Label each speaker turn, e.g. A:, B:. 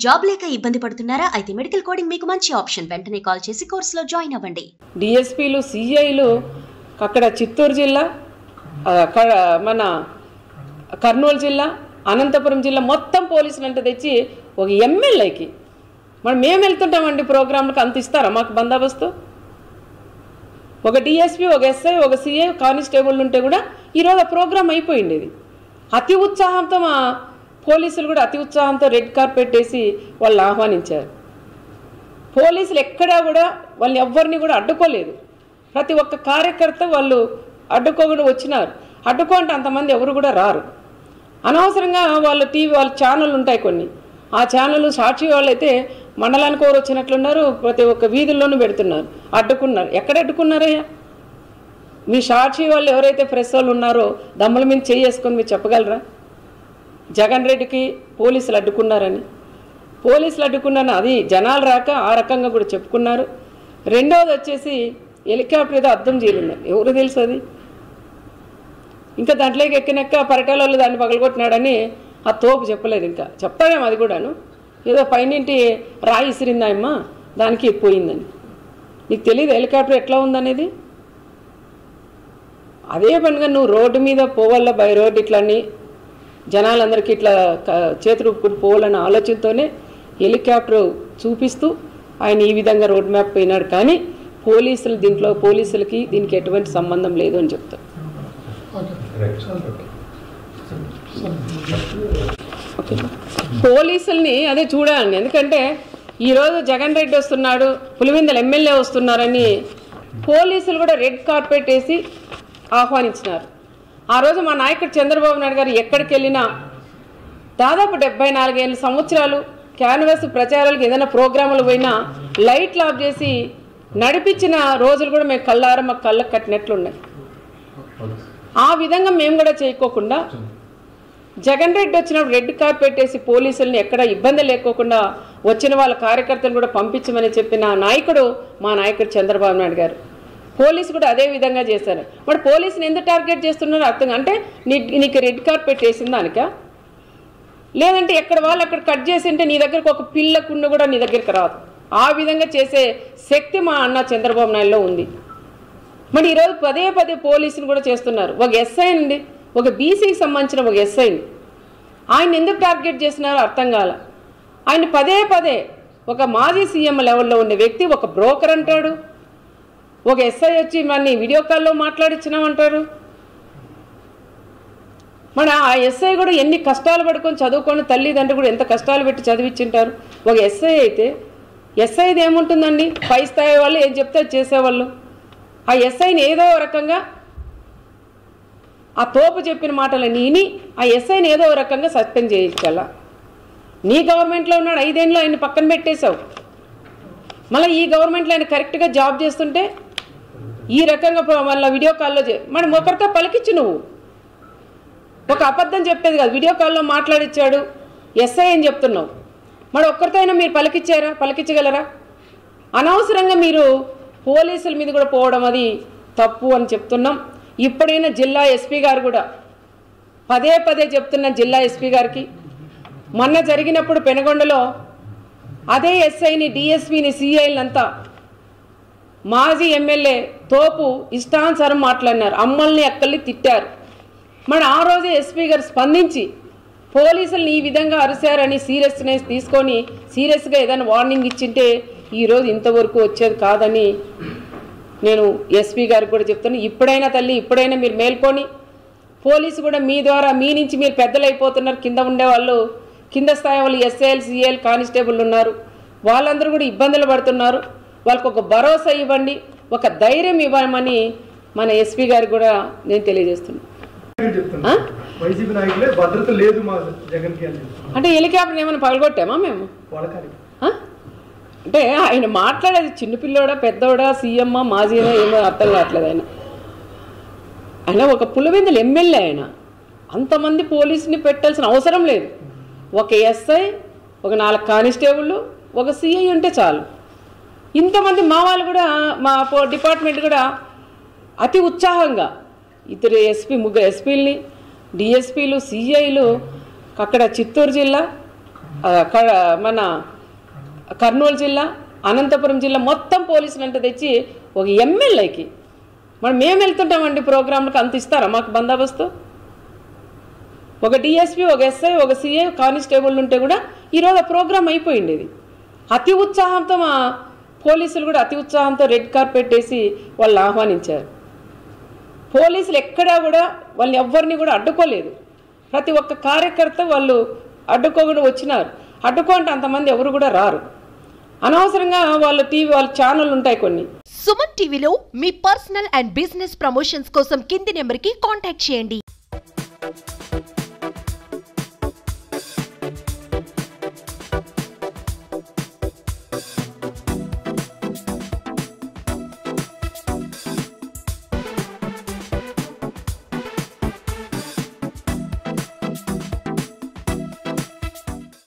A: Job లేక ఇబ్బంది పడుతున్నారా? అయితే మెడికల్ కోడింగ్ మీకు మంచి ఆప్షన్. వెంటనే కాల్ చేసి కోర్సులో జాయిన్ అవ్వండి.
B: డిఎస్పీలు సిఐలు అక్కడ చిత్తూరు జిల్లా, మన కర్నూలు జిల్లా, అనంతపురం జిల్లా మొత్తం పోలీసులు అంటే తెచ్చి ఒక ఎమ్మెల్యేకి మేము వెళ్తుంటామండి ప్రోగ్రాంలకు. అంత ఇస్తారా మాకు బందోబస్తు? ఒక డిఎస్పీ, ఒక ఎస్ఐ, ఒక సిఐ, కానిస్టేబుల్ ఉంటే కూడా ఈరోజు ప్రోగ్రాం అయిపోయింది. ఇది అతి ఉత్సాహంతో మా పోలీసులు కూడా అతి ఉత్సాహంతో రెడ్ కార్పెట్ వేసి వాళ్ళు ఆహ్వానించారు. పోలీసులు ఎక్కడా కూడా వాళ్ళని ఎవ్వరిని కూడా అడ్డుకోలేదు. ప్రతి ఒక్క కార్యకర్త వాళ్ళు అడ్డుకోకుండా వచ్చినారు. అడ్డుకుంటే అంతమంది ఎవరు కూడా రారు. అనవసరంగా వాళ్ళ టీవీ వాళ్ళ ఛానళ్ళు ఉంటాయి కొన్ని, ఆ ఛానళ్ళు సాక్షి వాళ్ళైతే మండలానికి ఎవరు వచ్చినట్లున్నారు, ప్రతి ఒక్క వీధుల్లోనూ పెడుతున్నారు. అడ్డుకున్నారు. ఎక్కడ అడ్డుకున్నారయ్యా? మీ సాక్షి వాళ్ళు ఎవరైతే ప్రెస్ వాళ్ళు ఉన్నారో దమ్ముల మీద చేసుకొని మీరు చెప్పగలరా జగన్ రెడ్డికి పోలీసులు అడ్డుకున్నారని? పోలీసులు అడ్డుకున్నారని అది జనాలు రాక ఆ రకంగా కూడా చెప్పుకున్నారు. రెండోది వచ్చేసి హెలికాప్టర్ ఏదో అద్దం చేరిందని ఎవరు తెలుసు? అది ఇంకా దాంట్లోకి ఎక్కినాక పరిటాల వాళ్ళు దాన్ని పగలగొట్టినాడని ఆ తోపు చెప్పలేదు. ఇంకా చెప్తాడేమో అది కూడాను, ఏదో పైనింటి రాయి ఇసిరిందాయమ్మా దానికి పోయిందని. నీకు తెలియదు హెలికాప్టర్ ఎట్లా ఉందనేది? అదే పనిగా నువ్వు రోడ్డు మీద పోవాల, బై రోడ్డు ఇట్లని జనాలందరికీ ఇట్లా చేతులు ఊపుకుని పోవాలన్న ఆలోచనతోనే హెలికాప్టర్ చూపిస్తూ ఆయన ఈ విధంగా రోడ్ మ్యాప్ పోయినాడు. కానీ పోలీసులు దీంట్లో పోలీసులకి దీనికి ఎటువంటి సంబంధం లేదు అని చెప్తారు. పోలీసుల్ని అదే చూడాలండి. ఎందుకంటే ఈరోజు జగన్ రెడ్డి వస్తున్నాడు, పులివెందుల ఎమ్మెల్యే వస్తున్నారని పోలీసులు కూడా రెడ్ కార్పెట్ వేసి ఆహ్వానించినారు. ఆ రోజు మా నాయకుడు చంద్రబాబు నాయుడు గారు ఎక్కడికి వెళ్ళినా దాదాపు 74 సంవత్సరాలు క్యాన్వాస్ ప్రచారాలకు ఏదైనా ప్రోగ్రాములు పోయినా లైట్లు ఆఫ్ చేసి నడిపించిన రోజులు కూడా మేము కళ్ళారా మాకు కళ్ళకు కట్టినట్లున్నాయి. ఆ విధంగా మేము కూడా చేయకోకుండా జగన్ రెడ్డి వచ్చినప్పుడు రెడ్ కార్పెట్ వేసి పోలీసుల్ని ఎక్కడ ఇబ్బంది లేకోకుండా వచ్చిన వాళ్ళ కార్యకర్తలు కూడా పంపించమని చెప్పిన నాయకుడు మా నాయకుడు చంద్రబాబు నాయుడు గారు. పోలీసు కూడా అదే విధంగా చేశారు. మరి పోలీసుని ఎందుకు టార్గెట్ చేస్తున్నారో అర్థం. అంటే నీకు రెడ్ కార్పెట్ వేసిన దానిక, లేదంటే ఎక్కడ వాళ్ళు అక్కడ కట్ చేసి ఉంటే నీ దగ్గరకు ఒక పిల్లకుండా కూడా నీ దగ్గరికి రాదు. ఆ విధంగా చేసే శక్తి మా అన్న చంద్రబాబు నాయుడులో ఉంది. మరి ఈరోజు పదే పదే పోలీసులు కూడా చేస్తున్నారు. ఒక ఎస్ఐ నుండి, ఒక బీసీకి సంబంధించిన ఒక ఎస్ఐని ఆయన ఎందుకు టార్గెట్ చేస్తున్నారో అర్థం కాల. ఆయన పదే పదే ఒక మాజీ సీఎం లెవెల్లో ఉండే వ్యక్తి ఒక బ్రోకర్ అంటాడు, ఒక ఎస్ఐ వచ్చి మన వీడియో కాల్లో మాట్లాడించినామంటారు. మన ఆ ఎస్ఐ కూడా ఎన్ని కష్టాలు పడుకొని చదువుకొని తల్లిదండ్రులు కూడా ఎంత కష్టాలు పెట్టి చదివించింటారు. ఒక ఎస్ఐ అయితే ఎస్ఐది ఏముంటుందండి? పై స్థాయి వాళ్ళు ఏం చెప్తే చేసేవాళ్ళు. ఆ ఎస్ఐని ఏదో రకంగా ఆ తోపు చెప్పిన మాటలు విని ఆ ఎస్ఐని ఏదో రకంగా సస్పెండ్ చేయించాల. నీ గవర్నమెంట్లో ఉన్నాడు, 5 ఏళ్ళు ఆయన పక్కన పెట్టేశావు. మళ్ళీ ఈ గవర్నమెంట్లో ఆయన కరెక్ట్గా జాబ్ చేస్తుంటే ఈ రకంగా మళ్ళీ వీడియో కాల్లో మనం ఒకరితో పలికిచ్చు. నువ్వు ఒక అబద్ధం చెప్పేది కాదు, వీడియో కాల్లో మాట్లాడిచ్చాడు ఎస్ఐ అని చెప్తున్నావు. మరి ఒక్కరితో అయినా మీరు పలికిచ్చారా? పలికించగలరా? అనవసరంగా మీరు పోలీసుల మీద కూడా పోవడం అది తప్పు అని చెప్తున్నాం. ఇప్పుడైనా జిల్లా ఎస్పీ గారు కూడా పదే పదే చెప్తున్న జిల్లా ఎస్పీ గారికి, మొన్న జరిగినప్పుడు పెనుగొండలో అదే ఎస్ఐని, డిఎస్పీని, సిఐలంతా మాజీ ఎమ్మెల్యే తోపు ఇష్టానుసారం మాట్లాడినారు, అమ్మల్ని అక్కల్ని తిట్టారు. మరి ఆ రోజే ఎస్పీ గారు స్పందించి పోలీసులను ఈ విధంగా అరిశారని సీరియస్నెస్ తీసుకొని సీరియస్గా ఏదైనా వార్నింగ్ ఇచ్చింటే ఈరోజు ఇంతవరకు వచ్చేది కాదని నేను ఎస్పీ గారికి కూడా చెప్తాను. ఇప్పుడైనా తల్లి, ఇప్పుడైనా మీరు మేల్కొని పోలీసు కూడా మీ ద్వారా మీ నుంచి మీరు పెద్దలు అయిపోతున్నారు. కింద ఉండేవాళ్ళు, కింద స్థాయి వాళ్ళు ఎస్ఐలు, సిఐలు, కానిస్టేబుల్ ఉన్నారు, వాళ్ళందరూ కూడా ఇబ్బందులు పడుతున్నారు. వాళ్ళకు ఒక భరోసా ఇవ్వండి, ఒక ధైర్యం ఇవ్వమని మన ఎస్పీ గారికి కూడా నేను తెలియజేస్తున్నాను. అంటే హెలికాప్టర్ ఏమైనా పగలగొట్టామా మేము? అంటే ఆయన మాట్లాడేది చిన్నపిల్లోడా, పెద్దోడా, సీఎమ్మా, మాజీనా ఏమో అర్థం కావట్లేదు. ఆయన ఒక పులివెందుల ఎమ్మెల్యే. ఆయన అంతమంది పోలీసుని పెట్టాల్సిన అవసరం లేదు. ఒక ఎస్ఐ, ఒక 4 కానిస్టేబుల్, ఒక సిఐ ఉంటే చాలు. ఇంతమంది మా వాళ్ళు కూడా, మా డిపార్ట్మెంట్ కూడా అతి ఉత్సాహంగా ముగ్గురు ఎస్పీలని, డిఎస్పీలు, సిఐలు అక్కడ చిత్తూరు జిల్లా, మన కర్నూలు జిల్లా అనంతపురం జిల్లా మొత్తం పోలీసులు అంటే తెచ్చి ఒక ఎమ్మెల్యేకి మరి మేము వెళ్తుంటామండి ప్రోగ్రాంలకు అంత ఇస్తారా మాకు బందోబస్తు? ఒక డిఎస్పీ, ఒక ఎస్ఐ, ఒక సిఐ, కానిస్టేబుల్ ఉంటే కూడా ఈరోజు ఆ ప్రోగ్రాం అయిపోయింది. ఇది అతి ఉత్సాహంతో మా పోలీసులు కూడా అతి ఉత్సాహంతో రెడ్ కార్పెట్ వేసి వాళ్ళని ఆహ్వానించారు. పోలీసులు ఎక్కడా కూడా వాళ్ళని ఎవ్వరిని కూడా అడ్డుకోలేదు. ప్రతి ఒక్క కార్యకర్త వాళ్ళు అడ్డుకోకుండా వచ్చినారు. అడ్డుకుంటే అంతమంది ఎవరు కూడా రారు. అనవసరంగా వాళ్ళ ఛానల్ ఉంటాయి కొన్ని.
C: సుమన్ టీవీలో మీ పర్సనల్ అండ్ బిజినెస్ ప్రమోషన్స్ కోసం కింది నెంబర్కి కాంటాక్ట్ చేయండి.